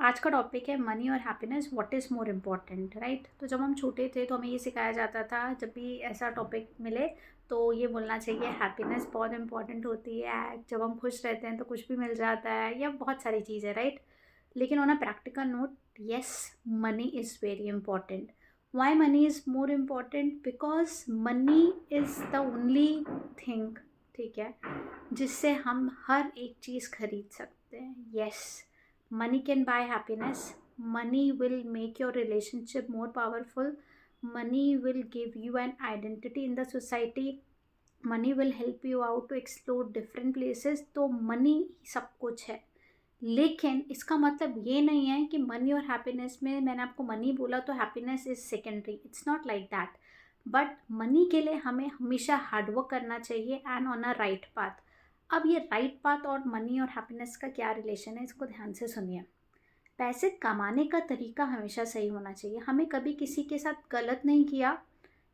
आज का टॉपिक है मनी और happiness, what is more important, right. तो जब हम छोटे थे तो हमें ये सिखाया जाता था, जब भी ऐसा टॉपिक मिले तो ये बोलना चाहिए हैप्पीनेस बहुत इंपॉर्टेंट होती है, जब हम खुश रहते हैं तो कुछ भी मिल जाता है, या बहुत सारी चीज़ें, राइट। लेकिन on a practical note, yes, money is very important. Why money is more important? Because money is the only thing, ठीक है, जिससे हम हर एक चीज़ खरीद सकते हैं। Yes, money can buy happiness. Money will make your relationship more powerful. Money will give you an identity in the society. Money will help you out to explore different places. तो money सब कुछ है, लेकिन इसका मतलब ये नहीं है कि मनी और हैप्पीनेस में, मैंने आपको मनी बोला तो happiness is secondary. It's not like that. But money के लिए हमें हमेशा हार्डवर्क करना चाहिए and on a right path. अब ये राइट पाथ और मनी और हैप्पीनेस का क्या रिलेशन है, इसको ध्यान से सुनिए। पैसे कमाने का तरीका हमेशा सही होना चाहिए। हमें कभी किसी के साथ गलत नहीं किया,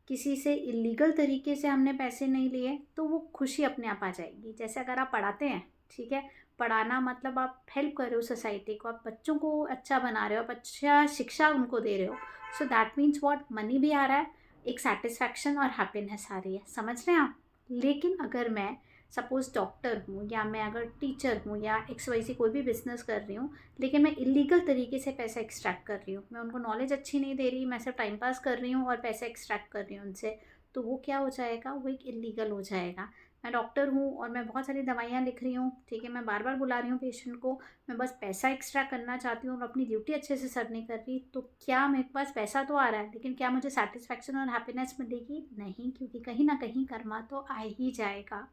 किसी से इलीगल तरीके से हमने पैसे नहीं लिए, तो वो खुशी अपने आप आ जाएगी। जैसे अगर आप पढ़ाते हैं, ठीक है, पढ़ाना मतलब आप हेल्प कर रहे हो सोसाइटी को, आप बच्चों को अच्छा बना रहे हो, आप अच्छा शिक्षा उनको दे रहे हो। So that means what, money भी आ रहा है, एक सेटिस्फैक्शन और हैप्पीनेस आ रही है। समझ रहे हैं आप? लेकिन अगर मैं सपोज़ डॉक्टर हूँ, या मैं अगर टीचर हूँ, या एक्स वाई सी कोई भी बिजनेस कर रही हूँ, लेकिन मैं इलीगल तरीके से पैसा एक्सट्रैक्ट कर रही हूँ, मैं उनको नॉलेज अच्छी नहीं दे रही, मैं सिर्फ टाइम पास कर रही हूँ और पैसा एक्सट्रैक्ट कर रही हूँ उनसे, तो वो क्या हो जाएगा, वो एक इलीगल हो जाएगा। मैं डॉक्टर हूँ और मैं बहुत सारी दवाइयाँ लिख रही हूँ, ठीक है, मैं बार बार बुला रही हूँ पेशेंट को, मैं बस पैसा एक्स्ट्रा करना चाहती हूँ और अपनी ड्यूटी अच्छे से सर्व नहीं कर रही, तो क्या मेरे पास पैसा तो आ रहा है, लेकिन क्या मुझे सेटिस्फैक्शन और हैप्पीनेस मिलेगी? नहीं, क्योंकि कहीं ना कहीं कर्मा तो आ ही जाएगा।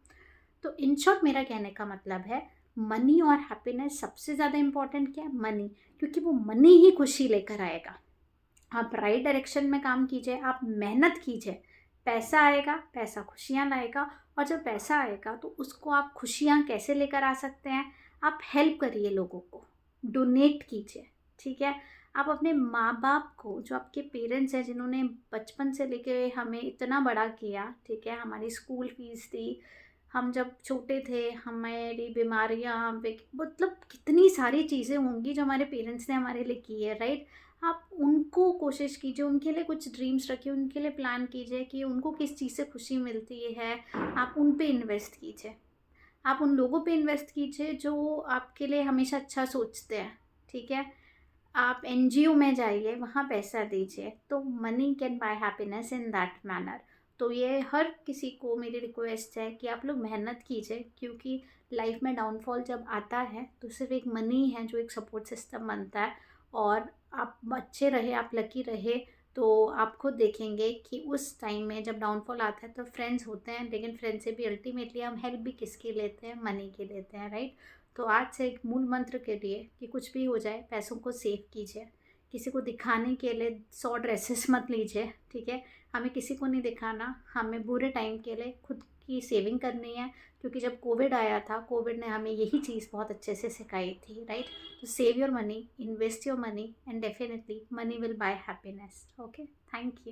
तो इन शॉर्ट मेरा कहने का मतलब है, मनी और हैप्पीनेस सबसे ज़्यादा इंपॉर्टेंट क्या है? मनी, क्योंकि वो मनी ही खुशी लेकर आएगा। आप राइट डायरेक्शन में काम कीजिए, आप मेहनत कीजिए, पैसा आएगा, पैसा खुशियाँ लाएगा। और जब पैसा आएगा तो उसको आप खुशियाँ कैसे लेकर आ सकते हैं? आप हेल्प करिए लोगों को, डोनेट कीजिए, ठीक है। आप अपने माँ बाप को, जो आपके पेरेंट्स हैं, जिन्होंने बचपन से लेके हमें इतना बड़ा किया, ठीक है, हमारी स्कूल फीस दी, हम जब छोटे थे, हमारी बीमारियाँ, मतलब कितनी सारी चीज़ें होंगी जो हमारे पेरेंट्स ने हमारे लिए की है, राइट। आप उनको कोशिश कीजिए, उनके लिए कुछ ड्रीम्स रखिए, उनके लिए प्लान कीजिए कि उनको किस चीज़ से खुशी मिलती है, आप उन पे इन्वेस्ट कीजिए। आप उन लोगों पे इन्वेस्ट कीजिए जो आपके लिए हमेशा अच्छा सोचते हैं, ठीक है। आप एनजीओ में जाइए, वहाँ पैसा दीजिए, तो money can buy happiness in that manner. तो ये हर किसी को मेरी रिक्वेस्ट है कि आप लोग मेहनत कीजिए, क्योंकि लाइफ में डाउनफॉल जब आता है तो सिर्फ एक मनी है जो एक सपोर्ट सिस्टम बनता है। और आप अच्छे रहे, आप लकी रहे, तो आप खुद देखेंगे कि उस टाइम में जब डाउनफॉल आता है तो फ्रेंड्स होते हैं, लेकिन फ्रेंड से भी अल्टीमेटली हम हेल्प भी किसकी लेते हैं? मनी की लेते हैं, राइट। तो आज से एक मूल मंत्र के लिए कि कुछ भी हो जाए, पैसों को सेव कीजिए। किसी को दिखाने के लिए 100 ड्रेसेस मत लीजिए, ठीक है। हमें किसी को नहीं दिखाना, हमें बुरे टाइम के लिए खुद की सेविंग करनी है। क्योंकि जब कोविड आया था, कोविड ने हमें यही चीज़ बहुत अच्छे से सिखाई थी, राइट। तो save your money, invest your money, and definitely money will buy happiness. Okay, thank you.